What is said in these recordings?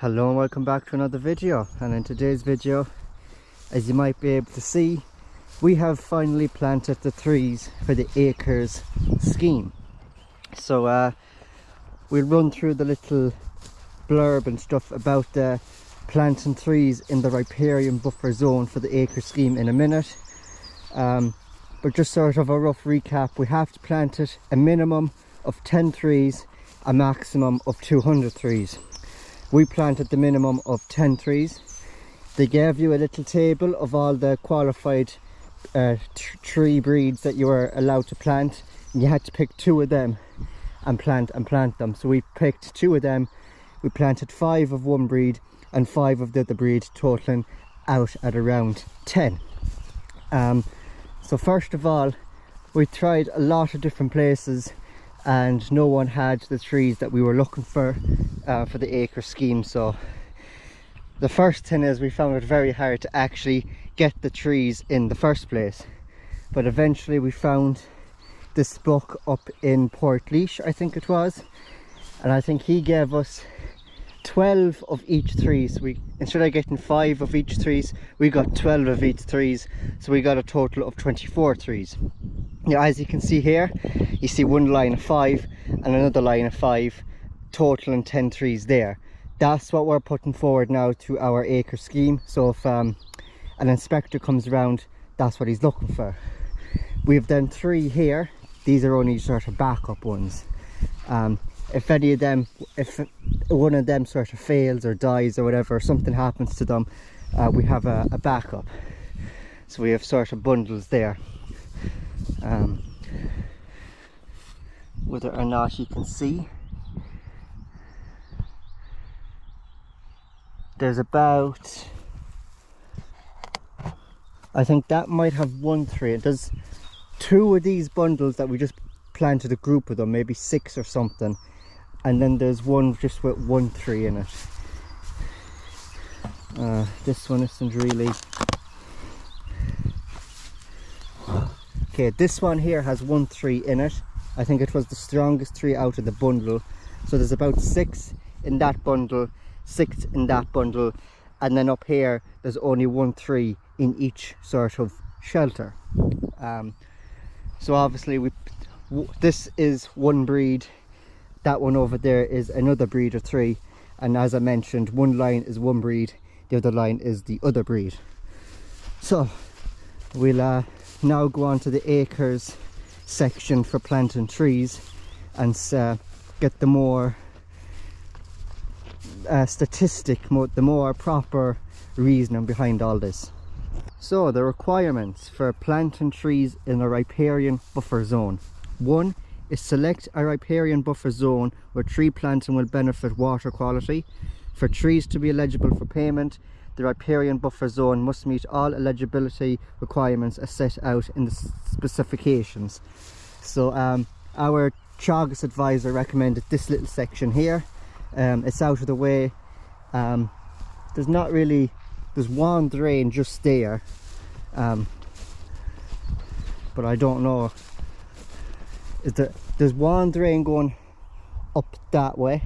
Hello and welcome back to another video. And in today's video, as you might be able to see, we have finally planted the trees for the acres scheme. So we'll run through the little blurb and stuff about the planting trees in the riparian buffer zone for the acre scheme in a minute. But just sort of a rough recap, we have to plant it a minimum of 10 trees, a maximum of 200 trees. We planted the minimum of 10 trees. They gave you a little table of all the qualified tree breeds that you were allowed to plant. And you had to pick 2 of them and plant them. So we picked 2 of them. We planted 5 of one breed and 5 of the other breed, totaling out at around 10. So first of all, we tried a lot of different places and no one had the trees that we were looking for the acre scheme. So the first thing is we found it very hard to actually get the trees in the first place, but eventually we found this book up in Portlaoise, I think it was, and I think he gave us 12 of each trees. We, instead of getting 5 of each trees, we got 12 of each trees, so we got a total of 24 trees. Now, as you can see here, you see one line of 5 and another line of 5, totaling 10 trees there. That's what we're putting forward now to our acre scheme. So if an inspector comes around, that's what he's looking for. We've done 3 here. These are only sort of backup ones. If any of them, if one of them sort of fails or dies or whatever, or something happens to them, we have a backup. So we have sort of bundles there. Whether or not you can see, there's about, I think that might have 1 tree. There's 2 of these bundles that we just planted a group of them, maybe 6 or something, and then there's one just with 1 tree in it. This one isn't really. Okay, this one here has 1 tree in it. I think it was the strongest tree out of the bundle. So there's about 6 in that bundle, 6 in that bundle, and then up here there's only 1 tree in each sort of shelter. So obviously this is one breed, that one over there is another breed of tree, and as I mentioned, one line is one breed, the other line is the other breed. So we'll now go on to the acres section for planting trees and get the more the more proper reasoning behind all this. So the requirements for planting trees in a riparian buffer zone. 1 is select a riparian buffer zone where tree planting will benefit water quality. For trees to be eligible for payment, the riparian buffer zone must meet all eligibility requirements as set out in the specifications. So our Teagasc advisor recommended this little section here. It's out of the way. There's not really, there's one drain just there, but I don't know. There's one drain going up that way,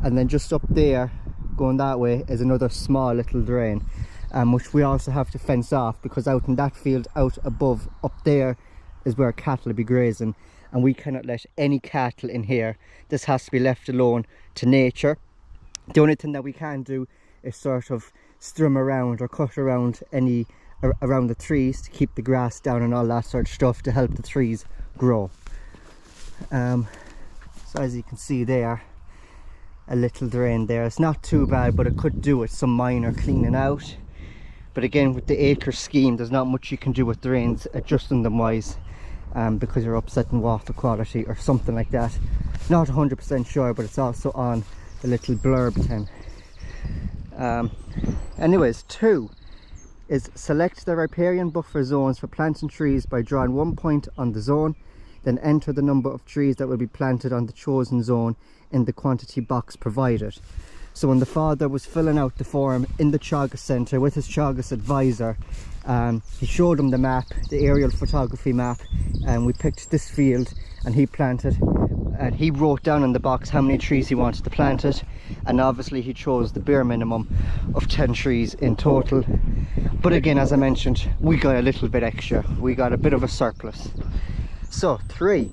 and then just up there going that way is another small little drain, which we also have to fence off, because out in that field out above up there is where cattle will be grazing, and we cannot let any cattle in here. This has to be left alone to nature. The only thing that we can do is sort of strum around or cut around around the trees to keep the grass down and all that sort of stuff to help the trees grow. So as you can see there, a little drain there. It's not too bad, but it could do with some minor cleaning out. But again, with the acre scheme, there's not much you can do with drains, adjusting them wise, because you're upsetting water quality or something like that. Not 100% sure, but it's also on the little blurb thing. Anyways, 2 is select the riparian buffer zones for planting trees by drawing 1 point on the zone, then enter the number of trees that will be planted on the chosen zone in the quantity box provided. So when the father was filling out the form in the Teagasc Centre with his Teagasc advisor, he showed him the map, the aerial photography map, and we picked this field and he planted and he wrote down in the box how many trees he wanted to plant it, and obviously he chose the bare minimum of 10 trees in total. But again, as I mentioned, we got a little bit extra, we got a bit of a surplus. So 3,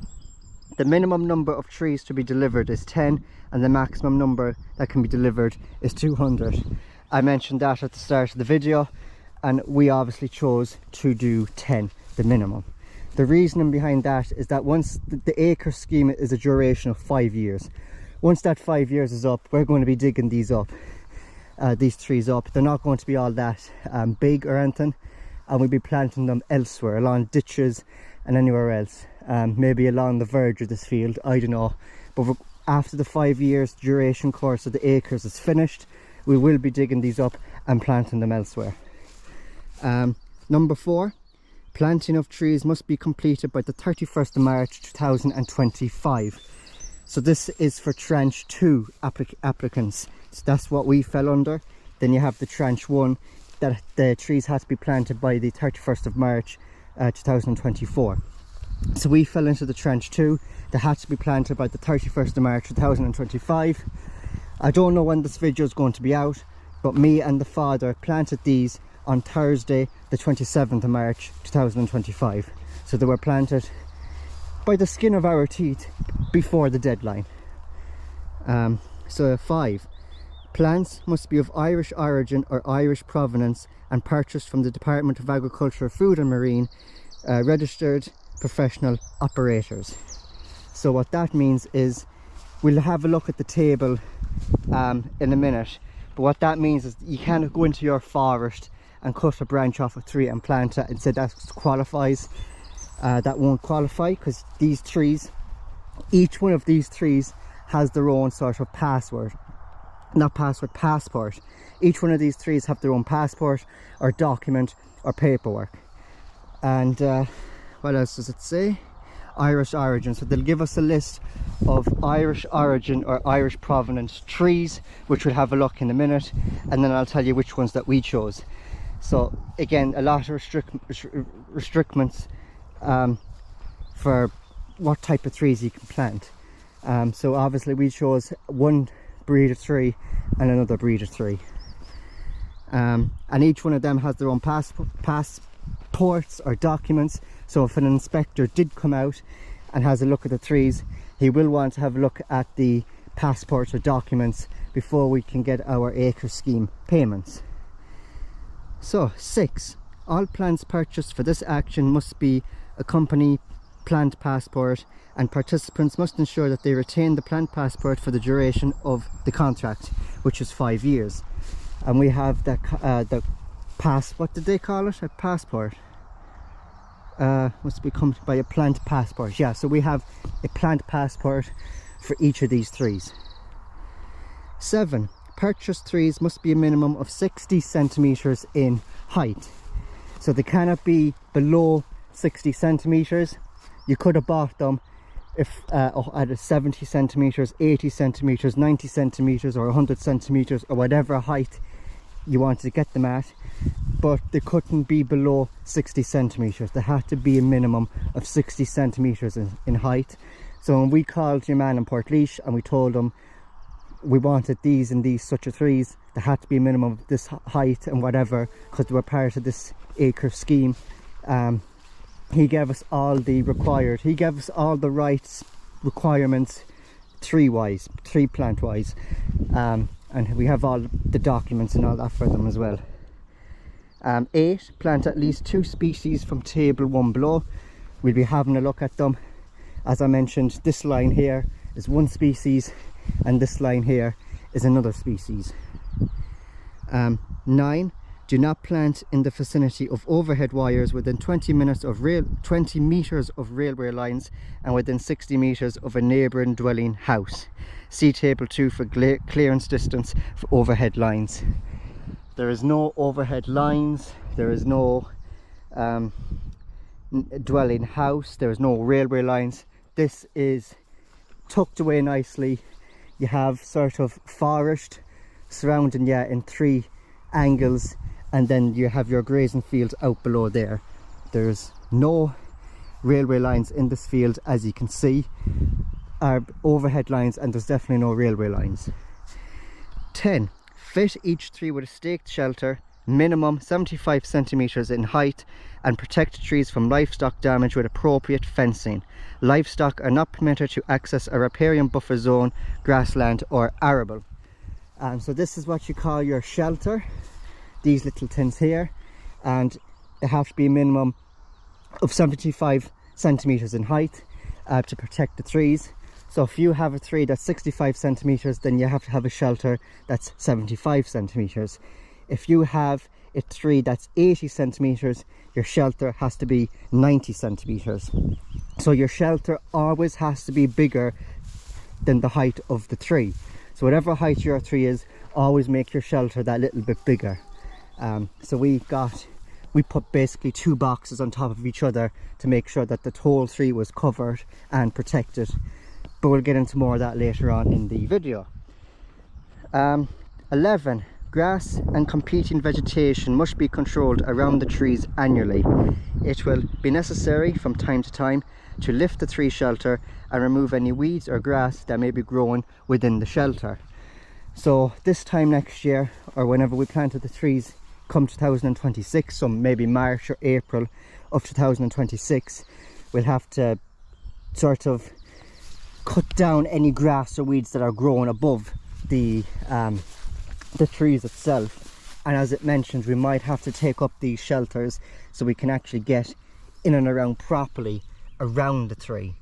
the minimum number of trees to be delivered is 10, and the maximum number that can be delivered is 200. I mentioned that at the start of the video, and we obviously chose to do 10, the minimum. The reasoning behind that is that once the acre scheme is a duration of 5 years. Once that 5 years is up, we're going to be digging these up, these trees up. They're not going to be all that big or anything, and we'll be planting them elsewhere, along ditches and anywhere else. Maybe along the verge of this field, I don't know. But after the 5 years duration course of the acres is finished, we will be digging these up and planting them elsewhere. Number 4. Planting of trees must be completed by the 31st of March 2025. So this is for tranche 2 applicants. So that's what we fell under. Then you have the tranche 1, that the trees had to be planted by the 31st of March 2024. So we fell into the tranche 2 that had to be planted by the 31st of March 2025. I don't know when this video is going to be out, but me and the father planted these on Thursday the 27th of March 2025. So they were planted by the skin of our teeth before the deadline. So 5, plants must be of Irish origin or Irish provenance and purchased from the Department of Agriculture, Food and Marine, registered professional operators. So what that means is, we'll have a look at the table in a minute, but what that means is you can't go into your forest and cut a branch off a tree and plant it and say that qualifies. That won't qualify, because these trees, each one of these trees has their own sort of passport. Each one of these trees have their own passport or document or paperwork. And what else does it say? Irish origin. So they'll give us a list of Irish origin or Irish provenance trees, which we'll have a look in a minute, and then I'll tell you which ones that we chose. So again, a lot of restrictions for what type of trees you can plant. So obviously we chose one breed of tree and another breed of tree, and each one of them has their own passports or documents. So if an inspector did come out and has a look at the trees, he will want to have a look at the passports or documents before we can get our acre scheme payments. So 6, all plants purchased for this action must be a company plant passport, and participants must ensure that they retain the plant passport for the duration of the contract, which is 5 years. And we have the what did they call it? A passport. Must be accompanied by a plant passport. Yeah, so we have a plant passport for each of these trees. 7, purchased trees must be a minimum of 60 centimeters in height. So they cannot be below 60 centimeters. You could have bought them if at 70 centimeters, 80 centimeters, 90 centimeters, or 100 centimeters, or whatever height you wanted to get them at, but they couldn't be below 60 centimeters. They had to be a minimum of 60 centimeters in height. So when we called your man in Portlaoise and we told him we wanted these and these such a trees, they had to be a minimum of this height and whatever, because they were part of this acre scheme. He gave us all the rights requirements tree plant wise, and we have all the documents and all that for them as well. 8, plant at least 2 species from table 1 below. We'll be having a look at them. As I mentioned, this line here is one species and this line here is another species. 9, do not plant in the vicinity of overhead wires within 20 meters of railway lines and within 60 meters of a neighbouring dwelling house. See table 2 for clearance distance for overhead lines. There is no overhead lines, there is no dwelling house, there is no railway lines. This is tucked away nicely. You have sort of forest surrounding you in 3 angles, and then you have your grazing fields out below there. There's no railway lines in this field, as you can see. are overhead lines and there's definitely no railway lines. 10. Fit each tree with a staked shelter, minimum 75 centimeters in height, and protect trees from livestock damage with appropriate fencing. Livestock are not permitted to access a riparian buffer zone, grassland or arable. So this is what you call your shelter, these little tins here, and they have to be a minimum of 75 centimeters in height to protect the trees. So if you have a tree that's 65 centimeters, then you have to have a shelter that's 75 centimeters. If you have a tree that's 80 centimeters, your shelter has to be 90 centimeters. So your shelter always has to be bigger than the height of the tree. So whatever height your tree is, always make your shelter that little bit bigger. So we put basically 2 boxes on top of each other to make sure that the whole tree was covered and protected. But we'll get into more of that later on in the video. 11. Grass and competing vegetation must be controlled around the trees annually. It will be necessary from time to time to lift the tree shelter and remove any weeds or grass that may be growing within the shelter. So this time next year, or whenever we planted the trees come 2026, so maybe March or April of 2026, we'll have to sort of cut down any grass or weeds that are growing above the trees itself. And as it mentioned, we might have to take up these shelters so we can actually get in and around properly around the tree,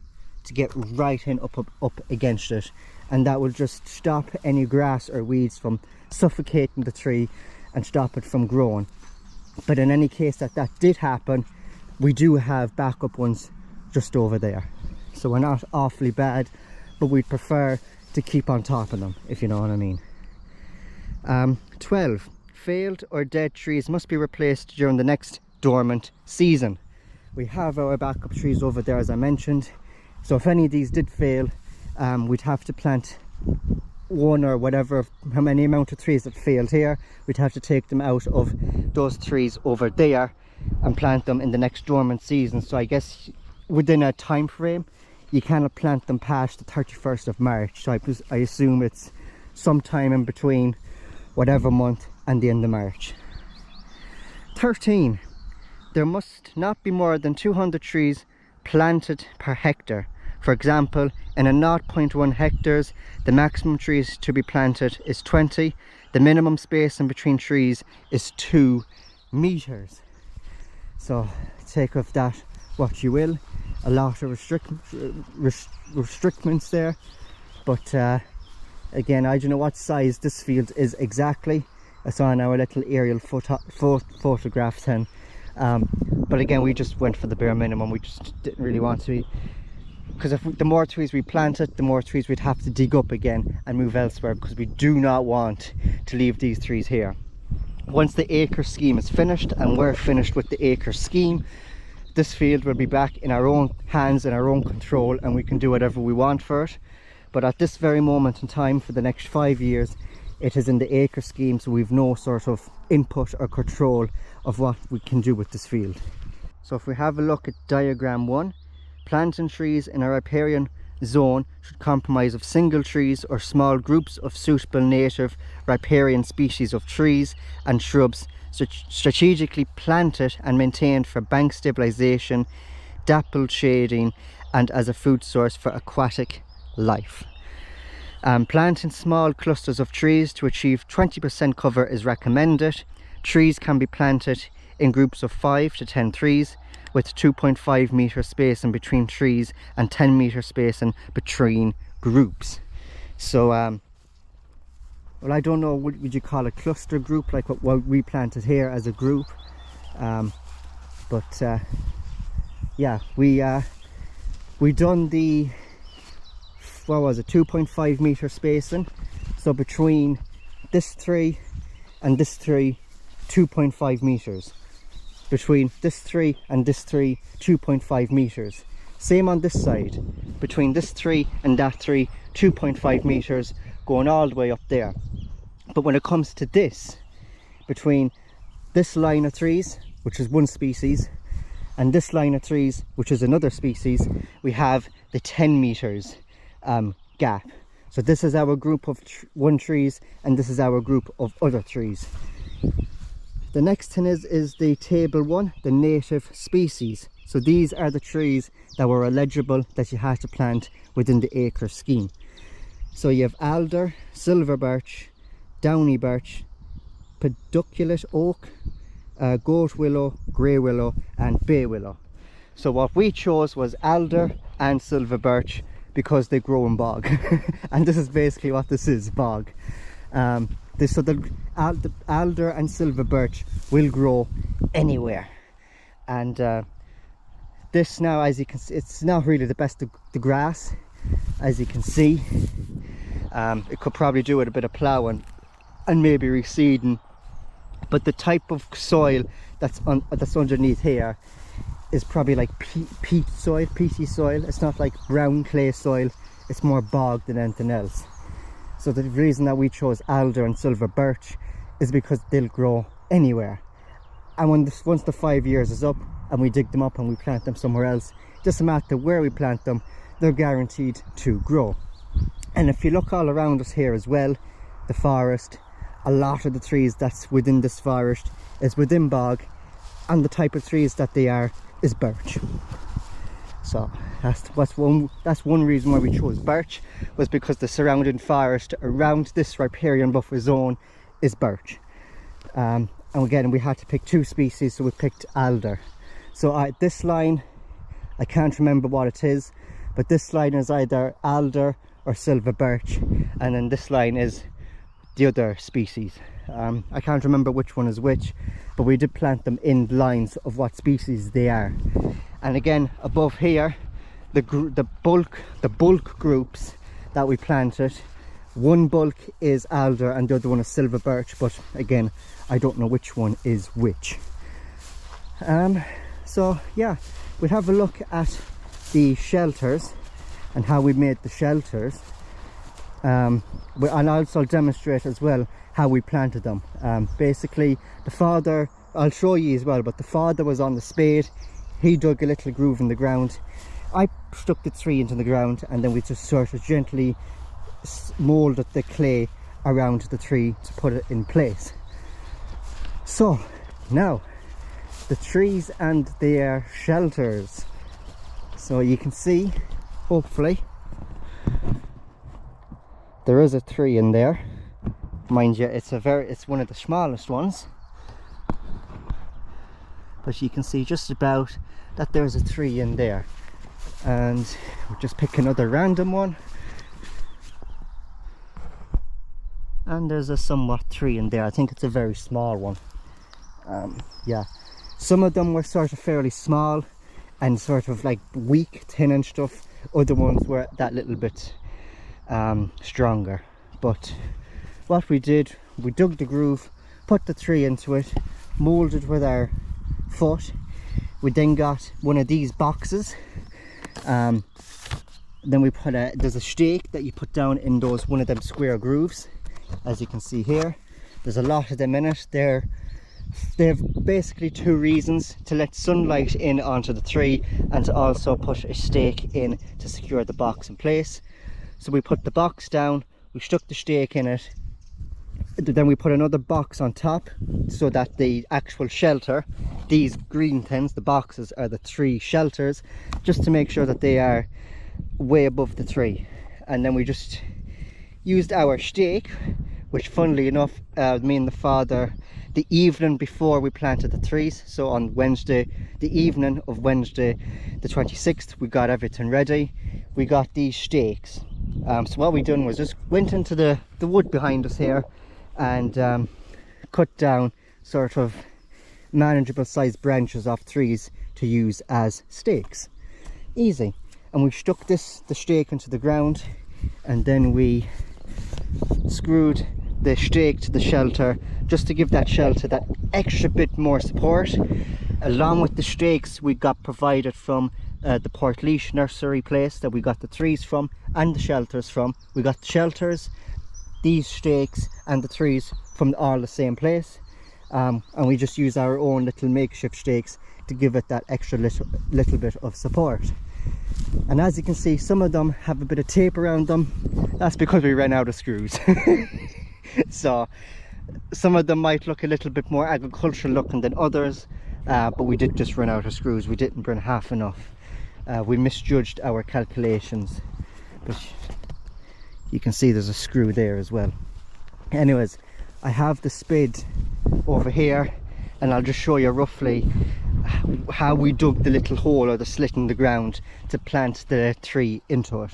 to get right in up against it, and that will just stop any grass or weeds from suffocating the tree and stop it from growing. But in any case that did happen, we do have backup ones just over there, so we're not awfully bad, but we'd prefer to keep on top of them, if you know what I mean. 12. Failed or dead trees must be replaced during the next dormant season. We have our backup trees over there, as I mentioned, so if any of these did fail, we'd have to plant one, or whatever, how many amount of trees that failed here, we'd have to take them out of those trees over there and plant them in the next dormant season. So I guess within a time frame, you cannot plant them past the 31st of March. So I assume it's sometime in between whatever month and the end of March. 13. There must not be more than 200 trees planted per hectare. For example, in a 0.1 hectares, the maximum trees to be planted is 20. The minimum space in between trees is 2 meters. So take of that what you will. A lot of restrictions there, but again, I don't know what size this field is exactly. I saw in our little aerial photograph then, but again, we just went for the bare minimum. We just didn't really want to, because if the more trees we planted, the more trees we'd have to dig up again and move elsewhere, because we do not want to leave these trees here. Once the acre scheme is finished and we're finished with the acre scheme, this field will be back in our own hands and our own control, and we can do whatever we want for it. But at this very moment in time, for the next 5 years, it is in the acre scheme, so we've no sort of input or control of what we can do with this field. So if we have a look at diagram 1, planting trees in a riparian zone should comprise of single trees or small groups of suitable native riparian species of trees and shrubs, strategically planted and maintained for bank stabilization, dappled shading, and as a food source for aquatic life. Planting small clusters of trees to achieve 20% cover is recommended. Trees can be planted in groups of 5 to 10 trees, with 2.5 meter space in between trees and 10 meter space in between groups. So well, I don't know, what would you call a cluster group, like what we planted here as a group, but yeah, we done the, what was it, 2.5 meter spacing. So between this tree and this tree, 2.5 meters. Between this tree and this tree, 2.5 meters. Same on this side. Between this tree and that tree, 2.5 meters, going all the way up there. But when it comes to this, between this line of trees, which is one species, and this line of trees, which is another species, we have the 10 meters gap. So this is our group of one trees, and this is our group of other trees. The next thing is the table one, the native species. So these are the trees that were eligible that you had to plant within the acre scheme. So you have alder, silver birch, downy birch, pedunculate oak, goat willow, grey willow and bay willow. So what we chose was alder and silver birch because they grow in bog. And this is basically what this is, bog. So the alder and silver birch will grow anywhere. And this now, as you can see, it's not really the best of the grass, as you can see. It could probably do with a bit of ploughing and maybe reseeding, but the type of soil that's underneath here is probably like peat soil, peaty soil. It's not like brown clay soil, it's more bog than anything else. So the reason that we chose alder and silver birch is because they'll grow anywhere. And once the 5 years is up and we dig them up and we plant them somewhere else, doesn't matter where we plant them, they're guaranteed to grow. And if you look all around us here as well, the forest, a lot of the trees that's within this forest is within bog, and the type of trees that they are is birch. So that's one reason why we chose birch, was because the surrounding forest around this riparian buffer zone is birch. And again, we had to pick two species, so we picked alder. So this line, I can't remember what it is, but this line is either alder or silver birch, and then this line is the other species. I can't remember which one is which, but we did plant them in lines of what species they are. And again, above here, the bulk groups that we planted, one bulk is alder and the other one is silver birch, but again, I don't know which one is which. So yeah, we'll have a look at the shelters and how we made the shelters, and also demonstrate as well how we planted them. Basically, the father, I'll show you as well, but the father was on the spade. He dug a little groove in the ground. I stuck the tree into the ground, and then we just sort of gently molded the clay around the tree to put it in place. So now the trees and their shelters. So you can see, hopefully, there is a tree in there. Mind you, it's one of the smallest ones, but you can see just about that there's a tree in there. And we'll just pick another random one, and there's a somewhat tree in there. I think it's a very small one. Yeah, some of them were sort of fairly small and sort of like weak, thin and stuff. Other ones were that little bit stronger. But what we did, we dug the groove, put the tree into it, molded with our foot. We then got one of these boxes. Then we put there's a stake that you put down in one of them square grooves, as you can see here. There's a lot of them in it. They have basically two reasons: to let sunlight in onto the tree, and to also put a stake in to secure the box in place. So we put the box down, we stuck the stake in it, then we put another box on top, so that the actual shelter, these green things, the boxes, are the tree shelters, just to make sure that they are way above the tree. And then we just used our stake, which funnily enough, me and the father, the evening before we planted the trees, so on Wednesday, the evening of Wednesday the 26th, we got everything ready. We got these stakes. So what we done was just went into the wood behind us here and cut down sort of manageable sized branches off trees to use as stakes. Easy. And we stuck the stake into the ground, and then we screwed the stake to the shelter, just to give that shelter that extra bit more support. Along with the stakes we got provided from the Portlaoise nursery place that we got the trees from and the shelters from. We got the shelters, these stakes and the trees from all the same place, and we just use our own little makeshift stakes to give it that extra little bit of support. And as you can see, some of them have a bit of tape around them. That's because we ran out of screws. So some of them might look a little bit more agricultural looking than others, but we did just run out of screws. We didn't bring half enough. We misjudged our calculations, but you can see there's a screw there as well. Anyways, I have the spade over here, and I'll just show you roughly how we dug the little hole or the slit in the ground to plant the tree into it.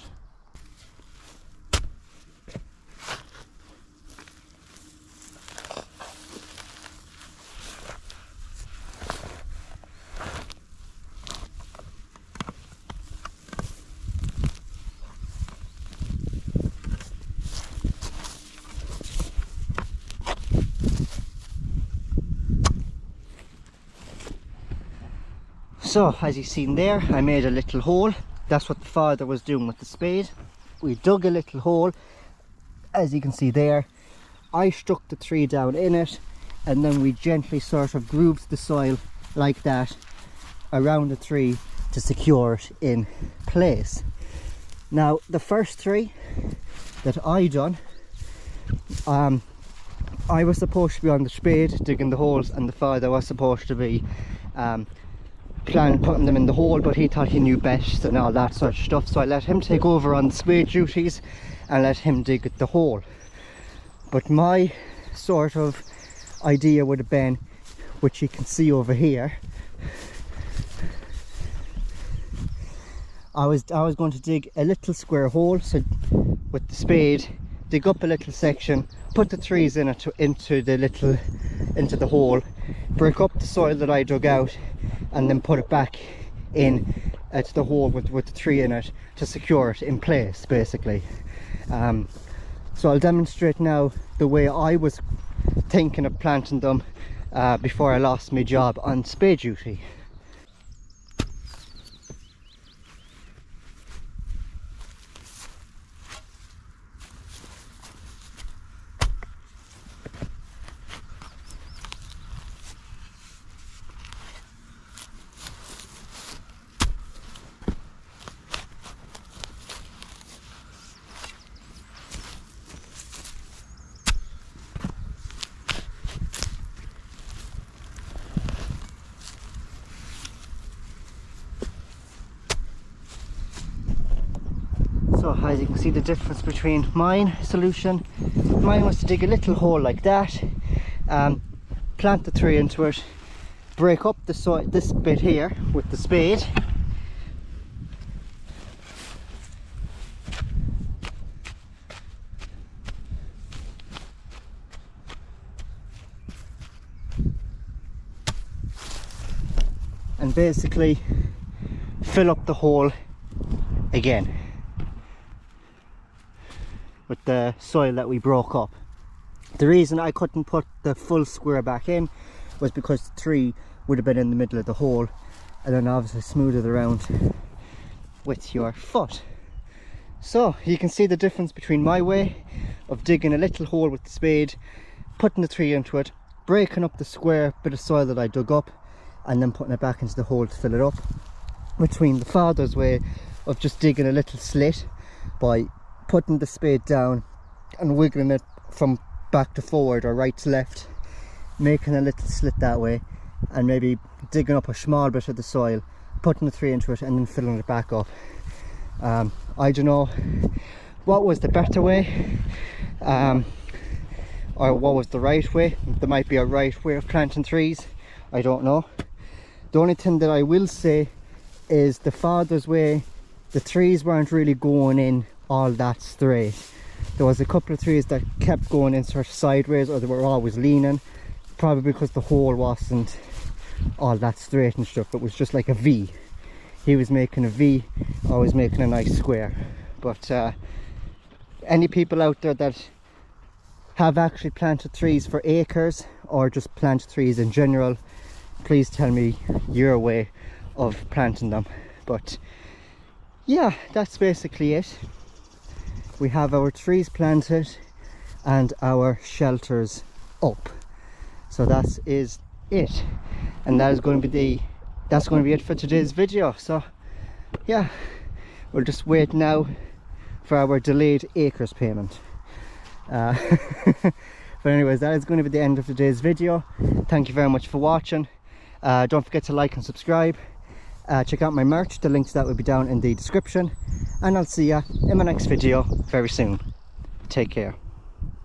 So as you've seen there, I made a little hole. That's what the father was doing with the spade. We dug a little hole, as you can see there. I stuck the tree down in it, and then we gently sort of grooved the soil like that around the tree to secure it in place. Now the first tree that I done, I was supposed to be on the spade digging the holes, and the father was supposed to be putting them in the hole, but he thought he knew best and all that sort of stuff, so I let him take over on the spade duties and let him dig at the hole. But my sort of idea would have been, which you can see over here, I was going to dig a little square hole, so with the spade dig up a little section, put the trees in it into the hole, break up the soil that I dug out, and then put it back in to the hole with the tree in it to secure it in place, basically. So I'll demonstrate now the way I was thinking of planting them before I lost my job on spade duty. So as you can see the difference between mine solution, mine was to dig a little hole like that, plant the tree into it, break up the soil, this bit here with the spade, and basically fill up the hole again with the soil that we broke up. The reason I couldn't put the full square back in was because the tree would have been in the middle of the hole, and then obviously smooth it around with your foot. So you can see the difference between my way of digging a little hole with the spade, putting the tree into it, breaking up the square bit of soil that I dug up, and then putting it back into the hole to fill it up, between the father's way of just digging a little slit by putting the spade down and wiggling it from back to forward or right to left, making a little slit that way, and maybe digging up a small bit of the soil, putting the tree into it, and then filling it back up. I don't know what was the better way, or what was the right way. There might be a right way of planting trees, I don't know. The only thing that I will say is the father's way, the trees weren't really going in all that straight. There was a couple of trees that kept going in sort of sideways, or they were always leaning, probably because the hole wasn't all that straight and stuff. It was just like a V. He was making a V, I was making a nice square. But any people out there that have actually planted trees for acres, or just plant trees in general, please tell me your way of planting them. But yeah, that's basically it. We have our trees planted and our shelters up, so that is it, and that is going to be it for today's video. So yeah, we'll just wait now for our delayed acres payment. But anyways, that is going to be the end of today's video. Thank you very much for watching. Don't forget to like and subscribe. Check out my merch, the links to that will be down in the description, and I'll see you in my next video very soon. Take care.